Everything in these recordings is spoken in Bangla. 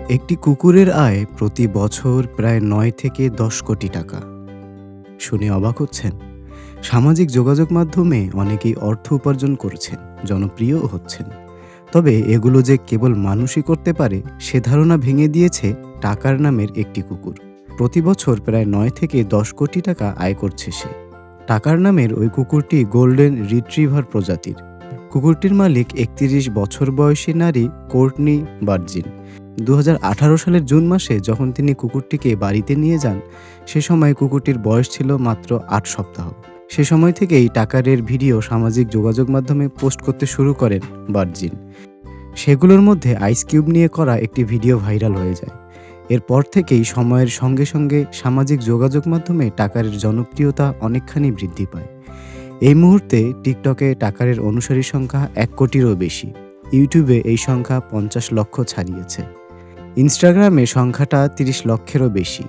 একটি কুকুরের আয় প্রতি বছর প্রায় ৯ থেকে ১০ কোটি টাকা। শুনে অবাক হচ্ছেন? সামাজিক যোগাযোগ মাধ্যমে অনেকেই অর্থ উপার্জন করছেন, জনপ্রিয়ও হচ্ছেন। তবে এগুলো যে কেবল মানুষই করতে পারে সে ধারণা ভেঙে দিয়েছে টাকার নামের একটি কুকুর। প্রতি বছর প্রায় ৯ থেকে ১০ কোটি টাকা আয় করছে সে। টাকার নামের ওই কুকুরটি গোল্ডেন রিট্রিভার প্রজাতির। কুকুরটির মালিক ৩১ বছর বয়সী নারী কোর্টনি বার্জিন। ২০১৮ সালের জুন মাসে যখন তিনি কুকুরটিকে বাড়িতে নিয়ে যান, সে সময় কুকুরটির বয়স ছিল মাত্র ৮ সপ্তাহ। সে সময় থেকেই টাকারের ভিডিও সামাজিক যোগাযোগ মাধ্যমে পোস্ট করতে শুরু করেন বার্জিন। সেগুলোর মধ্যে আইস কিউব নিয়ে করা একটি ভিডিও ভাইরাল হয়ে যায়। এরপর থেকেই সময়ের সঙ্গে সঙ্গে সামাজিক যোগাযোগ মাধ্যমে টাকারের জনপ্রিয়তা অনেকখানি বৃদ্ধি পায়। এই মুহূর্তে টিকটকে টাকারের অনুসারীর সংখ্যা ১ কোটিরও বেশি। ইউটিউবে এই সংখ্যা ৫০ লক্ষ ছাড়িয়েছে। ইনস্টাগ্রামে সংখ্যাটা ৩০ লক্ষেরও বেশি।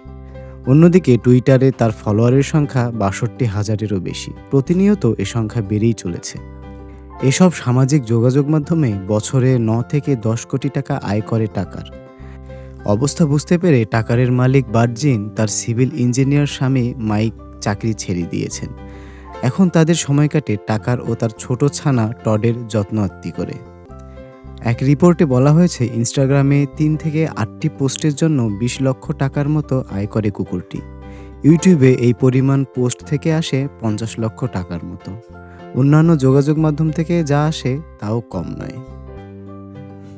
অন্যদিকে টুইটারে তার ফলোয়ারের সংখ্যা ৬২,০০০-এরও বেশি। প্রতিনিয়ত এ সংখ্যা বেড়েই চলেছে। এসব সামাজিক যোগাযোগ মাধ্যমে বছরে ৯ থেকে ১০ কোটি টাকা আয় করে টাকার। অবস্থা বুঝতে পেরে টাকারের মালিক বার্জিন তার সিভিল ইঞ্জিনিয়ার স্বামী মাইক চাকরি ছেড়ে দিয়েছেন। এখন তাদের সময় কাটে টাকার ও তার ছোট ছানা টডের যত্ন আত্তি করে। এক রিপোর্টে বলা হয়েছে ইনস্টাগ্রামে ৩ থেকে ৮টি পোস্টের জন্য ২০ লক্ষ টাকার মতো আয় করে কুকুরটি। ইউটিউবে এই পরিমাণ পোস্ট থেকে আসে ৫০ লক্ষ টাকার মতো। অন্যান্য যোগাযোগ মাধ্যম থেকে যা আসে তাও কম নয়।